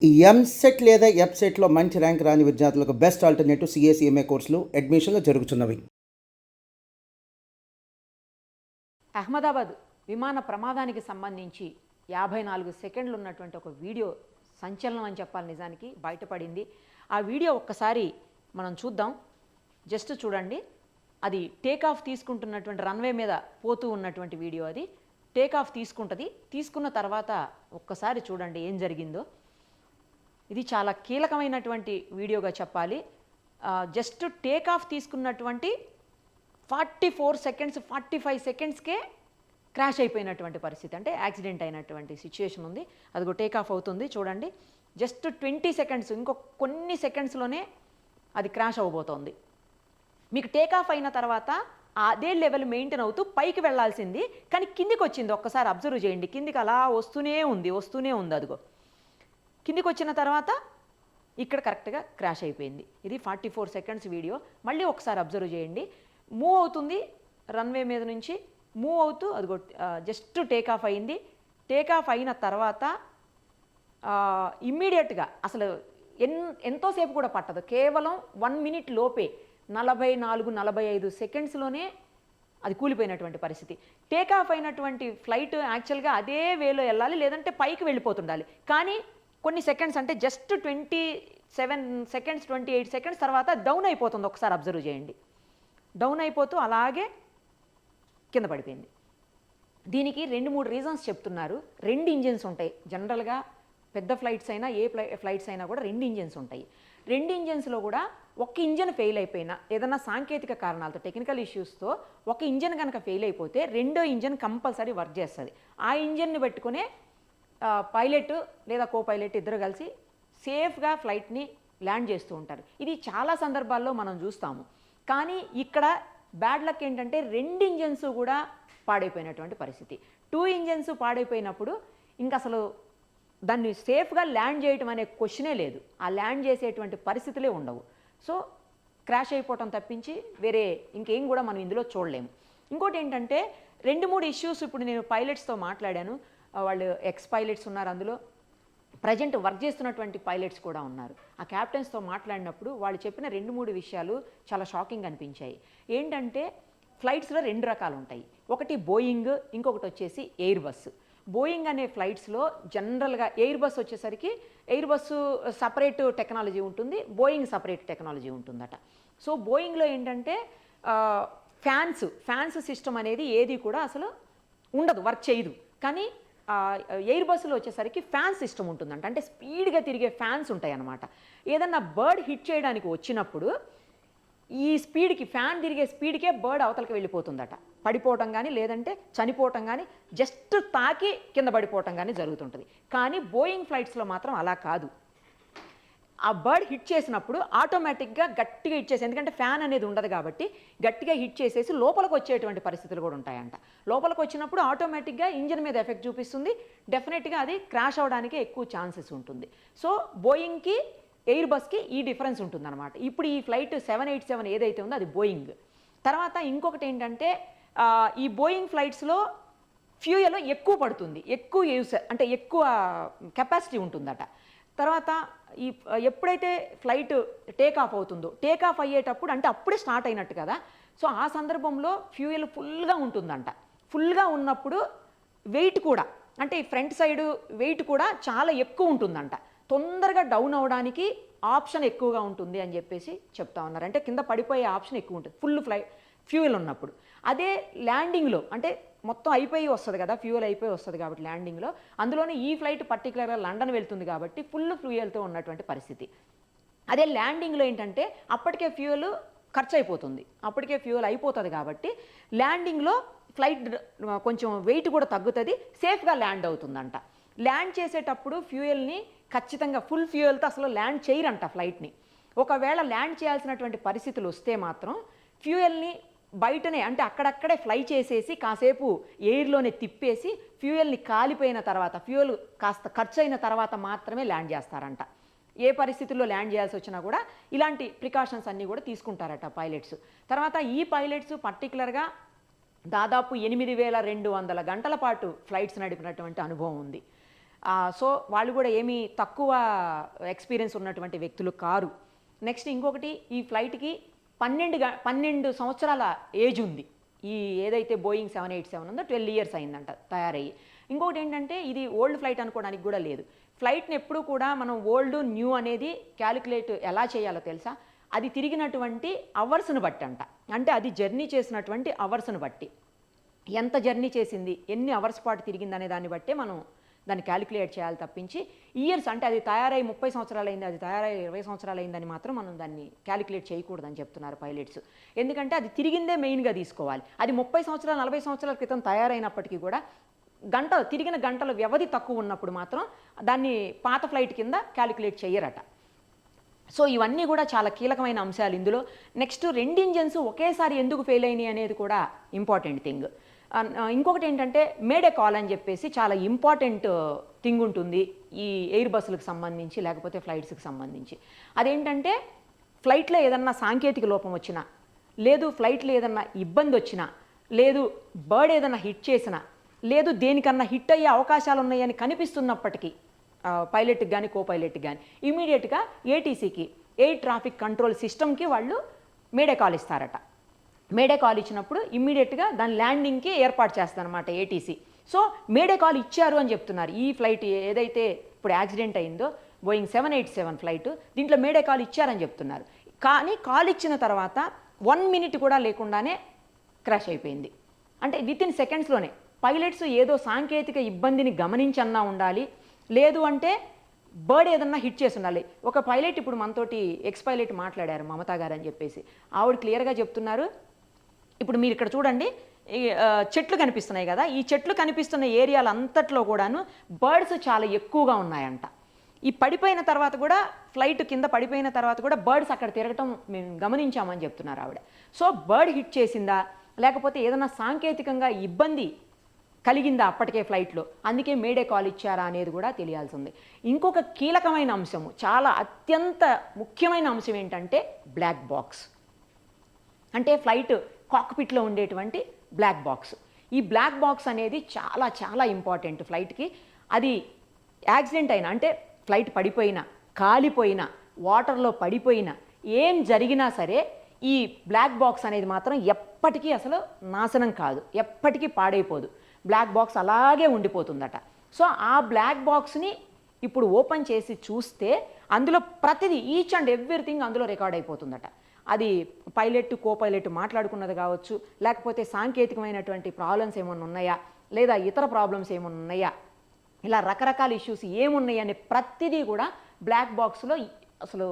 ఈ ఎంసెట్ లేదా ఎఫ్సెట్‌లో మంచి ర్యాంక్ రాని విద్యార్థులకు బెస్ట్ ఆల్టర్‌నేటివ్ సీఏసీఎంఏ కోర్సులు అడ్మిషన్‌లు జరుగుతున్నవి. అహ్మదాబాద్ విమాన ప్రమాదానికి సంబంధించి 54 సెకండ్లు ఉన్నటువంటి ఒక వీడియో సంచలనం అని చెప్పాలి, నిజానికి బయటపడింది. ఆ వీడియో ఒక్కసారి మనం చూద్దాం. జస్ట్ చూడండి. అది టేక్ ఆఫ్ తీసుకుంటున్నటువంటి రన్వే మీద పోతూ ఉన్నటువంటి వీడియో. అది టేక్ ఆఫ్ తీసుకుంటుంది. తీసుకున్న తర్వాత ఒక్కసారి చూడండి ఏం జరిగిందో. ఇది చాలా కీలకమైనటువంటి వీడియోగా చెప్పాలి. జస్ట్ టేక్ ఆఫ్ తీసుకున్నటువంటి 44 సెకండ్స్ 45 సెకండ్స్కే క్రాష్ అయిపోయినటువంటి పరిస్థితి, అంటే యాక్సిడెంట్ అయినటువంటి సిచ్యుయేషన్ ఉంది. అదిగో టేక్ ఆఫ్ అవుతుంది చూడండి. జస్ట్ 20 సెకండ్స్, ఇంకో కొన్ని సెకండ్స్లోనే అది క్రాష్ అవ్వబోతోంది. మీకు టేక్ ఆఫ్ అయిన తర్వాత అదే లెవెల్ మెయింటైన్ అవుతూ పైకి వెళ్లాల్సింది, కానీ కిందికి వచ్చింది. ఒక్కసారి అబ్జర్వ్ చేయండి. కిందికి అలా వస్తూనే ఉంది. అదిగో కిందికి వచ్చిన తర్వాత ఇక్కడ కరెక్ట్గా క్రాష్ అయిపోయింది. ఇది 44 సెకండ్స్ వీడియో. మళ్ళీ ఒకసారి అబ్జర్వ్ చేయండి. మూవ్ అవుతుంది, రన్వే మీద నుంచి మూవ్ అవుతూ అదిగో జస్ట్ టేక్ ఆఫ్ అయింది. టేక్ ఆఫ్ అయిన తర్వాత ఇమ్మీడియట్గా అసలు ఎంతోసేపు కూడా పట్టదు, కేవలం 1 మినిట్ లోపే 44-45 సెకండ్స్లోనే అది కూలిపోయినటువంటి పరిస్థితి. టేక్ ఆఫ్ అయినటువంటి ఫ్లైట్ యాక్చువల్గా అదే వేలో వెళ్ళాలి, లేదంటే పైకి వెళ్ళిపోతుండాలి. కానీ కొన్ని సెకండ్స్, అంటే జస్ట్ 27 సెకండ్స్ 28 సెకండ్స్ తర్వాత డౌన్ అయిపోతుంది. ఒకసారి అబ్జర్వ్ చేయండి. డౌన్ అయిపోతూ అలాగే కింద పడిపోయింది. దీనికి 2-3 రీజన్స్ చెప్తున్నారు. 2 ఇంజిన్స్ ఉంటాయి జనరల్గా. పెద్ద ఫ్లైట్స్ అయినా ఏ ఫ్లైట్స్ అయినా కూడా 2 ఇంజిన్స్ ఉంటాయి. 2 ఇంజిన్స్లో కూడా ఒక ఇంజిన్ ఫెయిల్ అయిపోయినా, ఏదైనా సాంకేతిక కారణాలతో టెక్నికల్ ఇష్యూస్తో ఒక ఇంజిన్ కనుక ఫెయిల్ అయిపోతే రెండో ఇంజిన్ కంపల్సరీ వర్క్ చేస్తుంది. ఆ ఇంజిన్ని పెట్టుకునే పైలట్ లేదా కో పైలట్ ఇద్దరు కలిసి సేఫ్గా ఫ్లైట్ని ల్యాండ్ చేస్తూ ఉంటారు. ఇది చాలా సందర్భాల్లో మనం చూస్తాము. కానీ ఇక్కడ బ్యాడ్ లక్ ఏంటంటే 2 ఇంజన్స్ కూడా పాడైపోయినటువంటి పరిస్థితి. 2 ఇంజన్స్ పాడైపోయినప్పుడు ఇంక అసలు దాన్ని సేఫ్గా ల్యాండ్ చేయటం అనే క్వశ్చనే లేదు. ఆ ల్యాండ్ చేసేటువంటి పరిస్థితులే ఉండవు. సో క్రాష్ అయిపోవటం తప్పించి వేరే ఇంకేం కూడా మనం ఇందులో చూడలేము. ఇంకోటి ఏంటంటే 2-3 ఇష్యూస్ ఇప్పుడు నేను పైలట్స్తో మాట్లాడాను. వాళ్ళు ఎక్స్ పైలట్స్ ఉన్నారు, అందులో ప్రజెంట్ వర్క్ చేస్తున్నటువంటి పైలట్స్ కూడా ఉన్నారు. ఆ క్యాప్టెన్స్తో మాట్లాడినప్పుడు వాళ్ళు చెప్పిన 2-3 విషయాలు చాలా షాకింగ్ అనిపించాయి. ఏంటంటే ఫ్లైట్స్లో 2 రకాలు ఉంటాయి. ఒకటి బోయింగ్, ఇంకొకటి వచ్చేసి ఎయిర్ బస్. బోయింగ్ అనే ఫ్లైట్స్లో జనరల్గా, ఎయిర్ బస్ వచ్చేసరికి ఎయిర్ బస్సు సపరేట్ టెక్నాలజీ ఉంటుంది, బోయింగ్ సపరేట్ టెక్నాలజీ ఉంటుందట. సో బోయింగ్లో ఏంటంటే ఫ్యాన్స్ సిస్టమ్ అనేది ఏది కూడా అసలు ఉండదు, వర్క్ చేయదు. కానీ ఎయిర్ బస్సులో వచ్చేసరికి ఫ్యాన్ సిస్టమ్ ఉంటుందంట. అంటే స్పీడ్గా తిరిగే ఫ్యాన్స్ ఉంటాయి అన్నమాట. ఏదన్నా బర్డ్ హిట్ చేయడానికి వచ్చినప్పుడు ఈ స్పీడ్కి, ఫ్యాన్ తిరిగే స్పీడ్కే బర్డ్ అవతలకి వెళ్ళిపోతుందట. పడిపోవటం కానీ, లేదంటే చనిపోవటం కానీ, జస్ట్ తాకి కింద పడిపోవటం కానీ జరుగుతుంటుంది. కానీ బోయింగ్ ఫ్లైట్స్లో మాత్రం అలా కాదు. ఆ బర్డ్ హిట్ చేసినప్పుడు ఆటోమేటిక్గా గట్టిగా హిట్ చేసి, ఎందుకంటే ఫ్యాన్ అనేది ఉండదు కాబట్టి గట్టిగా హిట్ చేసేసి లోపలికి వచ్చేటువంటి పరిస్థితులు కూడా ఉంటాయంట. లోపలికి వచ్చినప్పుడు ఆటోమేటిక్గా ఇంజిన్ మీద ఎఫెక్ట్ చూపిస్తుంది. డెఫినెట్గా అది క్రాష్ అవడానికి ఎక్కువ ఛాన్సెస్ ఉంటుంది. సో బోయింగ్కి ఎయిర్ బస్కి ఈ డిఫరెన్స్ ఉంటుందన్నమాట. ఇప్పుడు ఈ ఫ్లైట్ 787 ఏదైతే ఉందో అది బోయింగ్. తర్వాత ఇంకొకటి ఏంటంటే ఈ బోయింగ్ ఫ్లైట్స్లో ఫ్యూయల్ ఎక్కువ పడుతుంది, ఎక్కువ యూస్, అంటే ఎక్కువ కెపాసిటీ ఉంటుందట. తర్వాత ఎప్పుడైతే ఫ్లైట్ టేక్ ఆఫ్ అవుతుందో, టేక్ ఆఫ్ అయ్యేటప్పుడు అంటే అప్పుడే స్టార్ట్ అయినట్టు కదా. సో ఆ సందర్భంలో ఫ్యూయల్ ఫుల్గా ఉంటుందంట. ఫుల్గా ఉన్నప్పుడు వెయిట్ కూడా, అంటే ఫ్రంట్ సైడ్ వెయిట్ కూడా చాలా ఎక్కువ ఉంటుందంట. తొందరగా డౌన్ అవ్వడానికి ఆప్షన్ ఎక్కువగా ఉంటుంది అని చెప్పేసి చెప్తా ఉన్నారు. అంటే కింద పడిపోయే ఆప్షన్ ఎక్కువ ఉంటుంది ఫుల్ ఫ్యూయల్ ఉన్నప్పుడు. అదే ల్యాండింగ్లో, అంటే మొత్తం అయిపోయి వస్తుంది కదా, ఫ్యూయల్ అయిపోయి వస్తుంది కాబట్టి ల్యాండింగ్లో, అందులోనే ఈ ఫ్లైట్ పర్టికులర్గా లండన్ వెళ్తుంది కాబట్టి ఫుల్ ఫ్యూయల్తో ఉన్నటువంటి పరిస్థితి. అదే ల్యాండింగ్లో ఏంటంటే అప్పటికే ఫ్యూయల్ ఖర్చు అయిపోతుంది, అప్పటికే ఫ్యూయల్ అయిపోతుంది కాబట్టి ల్యాండింగ్లో ఫ్లైట్ కొంచెం వెయిట్ కూడా తగ్గుతుంది, సేఫ్గా ల్యాండ్ అవుతుందంట. ల్యాండ్ చేసేటప్పుడు ఫ్యూయల్ని ఖచ్చితంగా ఫుల్ ఫ్యూయల్తో అసలు ల్యాండ్ చేయరంట ఫ్లైట్ని. ఒకవేళ ల్యాండ్ చేయాల్సినటువంటి పరిస్థితులు వస్తే మాత్రం ఫ్యూయల్ని బయటనే, అంటే అక్కడక్కడే ఫ్లై చేసేసి కాసేపు ఎయిర్లోనే తిప్పేసి ఫ్యూయల్ని కాలిపోయిన తర్వాత, ఫ్యూయల్ కాస్త ఖర్చు అయిన తర్వాత మాత్రమే ల్యాండ్ చేస్తారంట. ఏ పరిస్థితుల్లో ల్యాండ్ చేయాల్సి వచ్చినా కూడా ఇలాంటి ప్రికాషన్స్ అన్నీ కూడా తీసుకుంటారట పైలట్స్. తర్వాత ఈ పైలట్స్ పర్టికులర్గా దాదాపు 8,200 గంటల పాటు ఫ్లైట్స్ నడిపినటువంటి అనుభవం ఉంది. సో వాళ్ళు కూడా ఏమీ తక్కువ ఎక్స్పీరియన్స్ ఉన్నటువంటి వ్యక్తులు కారు. నెక్స్ట్ ఇంకొకటి, ఈ ఫ్లైట్కి 12 సంవత్సరాల ఏజ్ ఉంది. ఈ ఏదైతే బోయింగ్ 787 ఉందో 12 ఇయర్స్ అయిందంట తయారయ్యి. ఇంకొకటి ఏంటంటే ఇది ఓల్డ్ ఫ్లైట్ అనుకోవడానికి కూడా లేదు. ఫ్లైట్ని ఎప్పుడు కూడా మనం ఓల్డ్ న్యూ అనేది క్యాలిక్యులేట్ ఎలా చేయాలో తెలుసా? అది తిరిగినటువంటి అవర్స్ను బట్టి అంట. అంటే అది జర్నీ చేసినటువంటి అవర్స్ను బట్టి, ఎంత జర్నీ చేసింది, ఎన్ని అవర్స్ పాటు తిరిగింది అనే దాన్ని బట్టే మనం దాన్ని క్యాలిక్యులేట్ చేయాలి తప్పించి ఇయర్స్ అంటే అది తయారై 30 సంవత్సరాలు అయింది, అది తయారై 20 సంవత్సరాలు అయిందని మాత్రం మనం దాన్ని క్యాలిక్యులేట్ చేయకూడదని చెప్తున్నారు పైలట్స్. ఎందుకంటే అది తిరిగిందే మెయిన్గా తీసుకోవాలి. అది 30 సంవత్సరాలు 40 సంవత్సరాల క్రితం తయారైనప్పటికీ కూడా తిరిగిన గంటల వ్యవధి తక్కువ ఉన్నప్పుడు మాత్రం దాన్ని పాత ఫ్లైట్ కింద క్యాలిక్యులేట్ చేయరట. సో ఇవన్నీ కూడా చాలా కీలకమైన అంశాలు ఇందులో. నెక్స్ట్ 2 ఇంజన్స్ ఒకేసారి ఎందుకు ఫెయిల్ అయినాయి అనేది కూడా ఇంపార్టెంట్ థింగ్. ఇంకొకటి ఏంటంటే మేడే కాల్ అని చెప్పేసి చాలా ఇంపార్టెంట్ థింగ్ ఉంటుంది ఈ ఎయిర్ బస్సులకు సంబంధించి లేకపోతే ఫ్లైట్స్కి సంబంధించి. అదేంటంటే ఫ్లైట్లో ఏదన్నా సాంకేతిక లోపం వచ్చినా, లేదు ఫ్లైట్లో ఏదన్నా ఇబ్బంది వచ్చినా, లేదు బర్డ్ ఏదన్నా హిట్ చేసినా, లేదు దేనికన్నా హిట్ అయ్యే అవకాశాలు ఉన్నాయని కనిపిస్తున్నప్పటికీ పైలట్కి కానీ కో పైలట్కి కానీ ఇమీడియట్గా ఏటీసీకి, ఎయిర్ ట్రాఫిక్ కంట్రోల్ సిస్టమ్కి వాళ్ళు మేడే కాల్ ఇస్తారట. మేడే కాల్ ఇచ్చినప్పుడు ఇమ్మీడియట్గా దాని ల్యాండింగ్కి ఏర్పాటు చేస్తారన్నమాట ఏటీసీ. సో మేడే కాల్ ఇచ్చారు అని చెప్తున్నారు. ఈ ఫ్లైట్ ఏదైతే ఇప్పుడు యాక్సిడెంట్ అయిందో బోయింగ్ 787 ఫ్లైట్, దీంట్లో మేడే కాల్ ఇచ్చారని చెప్తున్నారు. కానీ కాల్ ఇచ్చిన తర్వాత 1 మినిట్ కూడా లేకుండానే క్రాష్ అయిపోయింది. అంటే వితిన్ సెకండ్స్లోనే పైలట్స్ ఏదో సాంకేతిక ఇబ్బందిని గమనించన్నా ఉండాలి, లేదు అంటే బర్డ్ ఏదన్నా హిట్ చేసి ఉండాలి. ఒక పైలట్ ఇప్పుడు మనతోటి ఎక్స్ పైలట్ మాట్లాడారు, మమతా గారు అని చెప్పేసి. ఆవిడ క్లియర్గా చెప్తున్నారు, ఇప్పుడు మీరు ఇక్కడ చూడండి చెట్లు కనిపిస్తున్నాయి కదా, ఈ చెట్లు కనిపిస్తున్న ఏరియాలు అంతట్లో కూడాను బర్డ్స్ చాలా ఎక్కువగా ఉన్నాయంట. ఈ పడిపోయిన తర్వాత కూడా ఫ్లైట్ కింద పడిపోయిన తర్వాత కూడా బర్డ్స్ అక్కడ తిరగటం మేము గమనించామని చెప్తున్నారు ఆవిడ. సో బర్డ్ హిట్ చేసిందా, లేకపోతే ఏదైనా సాంకేతికంగా ఇబ్బంది కలిగిందా అప్పటికే ఫ్లైట్లో, అందుకే మేడే కాల్ ఇచ్చారా అనేది కూడా తెలియాల్సి ఉంది. ఇంకొక కీలకమైన అంశము, చాలా అత్యంత ముఖ్యమైన అంశం ఏంటంటే బ్లాక్ బాక్స్. అంటే ఫ్లైట్ కాక్పిట్లో ఉండేటువంటి బ్లాక్ బాక్స్. ఈ బ్లాక్ బాక్స్ అనేది చాలా చాలా ఇంపార్టెంట్ ఫ్లైట్కి. అది యాక్సిడెంట్ అయినా, అంటే ఫ్లైట్ పడిపోయినా, కాలిపోయినా, వాటర్లో పడిపోయినా, ఏం జరిగినా సరే ఈ బ్లాక్ బాక్స్ అనేది మాత్రం ఎప్పటికీ అసలు నాశనం కాదు, ఎప్పటికీ పాడైపోదు. బ్లాక్ బాక్స్ అలాగే ఉండిపోతుందట. సో ఆ బ్లాక్ బాక్స్ని ఇప్పుడు ఓపెన్ చేసి చూస్తే అందులో ప్రతిదీ, ఈచ్ అండ్ ఎవ్రీథింగ్ అందులో రికార్డ్ అయిపోతుందట. అది పైలట్ కో పైలట్ మాట్లాడుకున్నది కావచ్చు, లేకపోతే సాంకేతికమైనటువంటి ప్రాబ్లమ్స్ ఏమైనా ఉన్నాయా, లేదా ఇతర ప్రాబ్లమ్స్ ఏమైనా ఉన్నాయా, ఇలా రకరకాల ఇష్యూస్ ఏమున్నాయనే ప్రతిదీ కూడా బ్లాక్ బాక్స్లో అసలు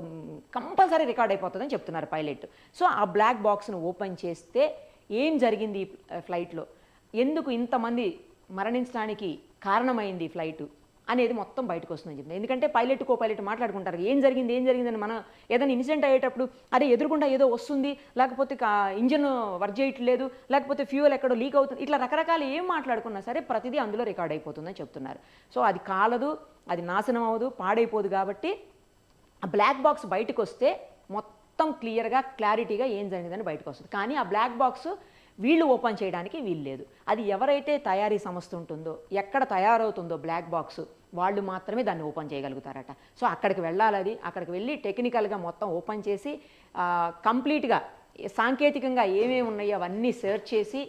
కంపల్సరీ రికార్డ్ అయిపోతుందని చెప్తున్నారు పైలట్. సో ఆ బ్లాక్ బాక్స్ను ఓపెన్ చేస్తే ఏం జరిగింది ఈ ఫ్లైట్లో, ఎందుకు ఇంతమంది మరణించడానికి కారణమైంది ఫ్లైట్ అనేది మొత్తం బయటకు వస్తుందని చెప్తుంది. ఎందుకంటే పైలట్ కో పైలట్ మాట్లాడుకుంటారు, ఏం జరిగిందని. మనం ఏదైనా ఇన్సిడెంట్ అయ్యేటప్పుడు అరే ఎదురుకుండా ఏదో వస్తుంది, లేకపోతే ఇంజన్ వర్క్ చేయట్లేదు, లేకపోతే ఫ్యూయల్ ఎక్కడో లీక్ అవుతుంది, ఇట్లా రకరకాల ఏం మాట్లాడుకున్నా సరే ప్రతిదీ అందులో రికార్డ్ అయిపోతుందని చెప్తున్నారు. సో అది కాలదు, అది నాశనం అవ్వదు, పాడైపోదు. కాబట్టి ఆ బ్లాక్ బాక్స్ బయటకు వస్తే మొత్తం క్లియర్గా క్లారిటీగా ఏం జరిగిందని బయటకు వస్తుంది. కానీ ఆ బ్లాక్ బాక్స్ వీళ్ళు ఓపెన్ చేయడానికి వీలు లేదు. అది ఎవరైతే తయారీ సంస్థ ఉంటుందో, ఎక్కడ తయారవుతుందో బ్లాక్ బాక్స్, వాళ్ళు మాత్రమే దాన్ని ఓపెన్ చేయగలుగుతారట. సో అక్కడికి వెళ్ళాలి, అది అక్కడికి వెళ్ళి టెక్నికల్గా మొత్తం ఓపెన్ చేసి కంప్లీట్గా సాంకేతికంగా ఏమేమి ఉన్నాయో అవన్నీ సెర్చ్ చేసి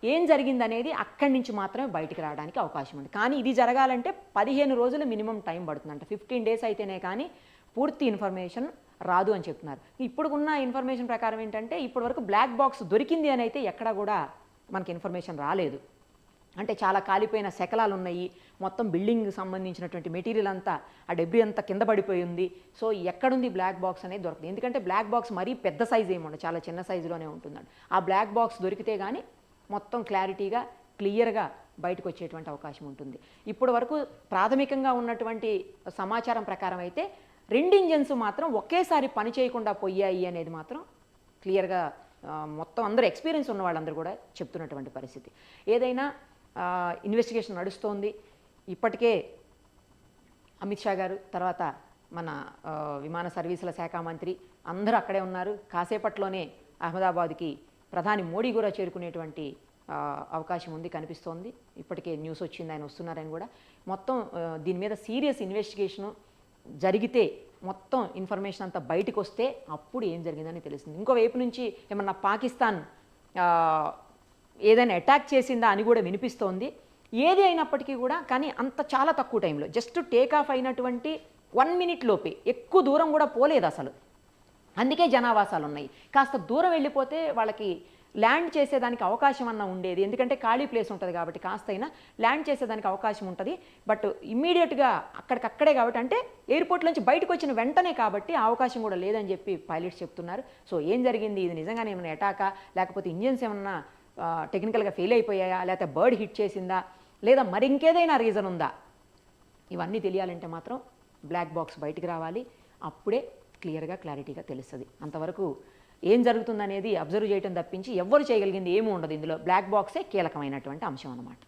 ఏం జరిగిందనేది అక్కడి నుంచి మాత్రమే బయటికి రావడానికి అవకాశం ఉంది. కానీ ఇది జరగాలంటే 15 రోజులు మినిమం టైం పడుతుందంట. 15 డేస్ అయితేనే కానీ పూర్తి ఇన్ఫర్మేషన్ రాదు అని చెప్తున్నారు. ఇప్పుడు ఉన్న ఇన్ఫర్మేషన్ ప్రకారం ఏంటంటే ఇప్పటి వరకు బ్లాక్ బాక్స్ దొరికింది అని అయితే ఎక్కడా కూడా మనకి ఇన్ఫర్మేషన్ రాలేదు. అంటే చాలా కాలిపోయిన శకలాలు ఉన్నాయి, మొత్తం బిల్డింగ్ సంబంధించినటువంటి మెటీరియల్ అంతా, ఆ డెబ్రీ అంతా కింద పడిపోయి ఉంది. సో ఎక్కడుంది బ్లాక్ బాక్స్ అనేది దొరకదు. ఎందుకంటే బ్లాక్ బాక్స్ మరీ పెద్ద సైజ్ ఏమి ఉండదు, చాలా చిన్న సైజులోనే ఉంటుందండి. ఆ బ్లాక్ బాక్స్ దొరికితే కానీ మొత్తం క్లారిటీగా క్లియర్గా బయటకు వచ్చేటువంటి అవకాశం ఉంటుంది. ఇప్పటి వరకు ప్రాథమికంగా ఉన్నటువంటి సమాచారం ప్రకారం అయితే 2 ఇంజన్స్ మాత్రం ఒకేసారి పని చేయకుండా పోయాయి అనేది మాత్రం క్లియర్గా మొత్తం అందరూ ఎక్స్పీరియన్స్ ఉన్న వాళ్ళందరూ కూడా చెప్తున్నటువంటి పరిస్థితి. ఏదైనా ఇన్వెస్టిగేషన్ నడుస్తోంది. ఇప్పటికే అమిత్ షా గారు, తర్వాత మన విమాన సర్వీసుల శాఖ మంత్రి అందరూ అక్కడే ఉన్నారు. కాసేపట్లోనే అహ్మదాబాద్కి ప్రధాని మోడీ కూడా చేరుకునేటువంటి అవకాశం ఉంది, కనిపిస్తోంది. ఇప్పటికే న్యూస్ వచ్చింది, ఆయన వస్తున్నారని కూడా. మొత్తం దీని మీద సీరియస్ ఇన్వెస్టిగేషను జరిగితే మొత్తం ఇన్ఫర్మేషన్ అంతా బయటకు వస్తే అప్పుడు ఏం జరిగిందని తెలుస్తుంది. ఇంకోవైపు నుంచి ఏమన్నా పాకిస్తాన్ ఏదైనా అటాక్ చేసిందా అని కూడా వినిపిస్తోంది. ఏది అయినప్పటికీ కూడా కానీ అంత చాలా తక్కువ టైంలో జస్ట్ టేక్ ఆఫ్ అయినటువంటి 1 మినిట్ లోపే, ఎక్కువ దూరం కూడా పోలేదు అసలు. అందుకే జనావాసాలు ఉన్నాయి. కాస్త దూరం వెళ్ళిపోతే వాళ్ళకి ల్యాండ్ చేసేదానికి అవకాశం అన్న ఉండేది, ఎందుకంటే ఖాళీ ప్లేస్ ఉంటుంది కాబట్టి కాస్తైనా ల్యాండ్ చేసేదానికి అవకాశం ఉంటుంది. బట్ ఇమ్మీడియట్గా అక్కడికక్కడే కాబట్టి, అంటే ఎయిర్పోర్ట్ నుంచి బయటకు వచ్చిన వెంటనే కాబట్టి ఆ అవకాశం కూడా లేదని చెప్పి పైలట్స్ చెప్తున్నారు. సో ఏం జరిగింది, ఇది నిజంగానే ఏమైనా అటాకా, లేకపోతే ఇంజిన్స్ ఏమన్నా టెక్నికల్గా ఫెయిల్ అయిపోయాయా, లేకపోతే బర్డ్ హిట్ చేసిందా, లేదా మరి ఇంకేదైనా రీజన్ ఉందా, ఇవన్నీ తెలియాలంటే మాత్రం బ్లాక్ బాక్స్ బయటికి రావాలి. అప్పుడే క్లారిటీగా తెలుస్తుంది. అంతవరకు ఏం జరుగుతుందనేది అబ్జర్వ్ చేయడం తప్పించి ఎవ్వరు చేయగలిగింది ఏమీ ఉండదు. ఇందులో బ్లాక్ బాక్సే కీలకమైనటువంటి అంశం అన్నమాట.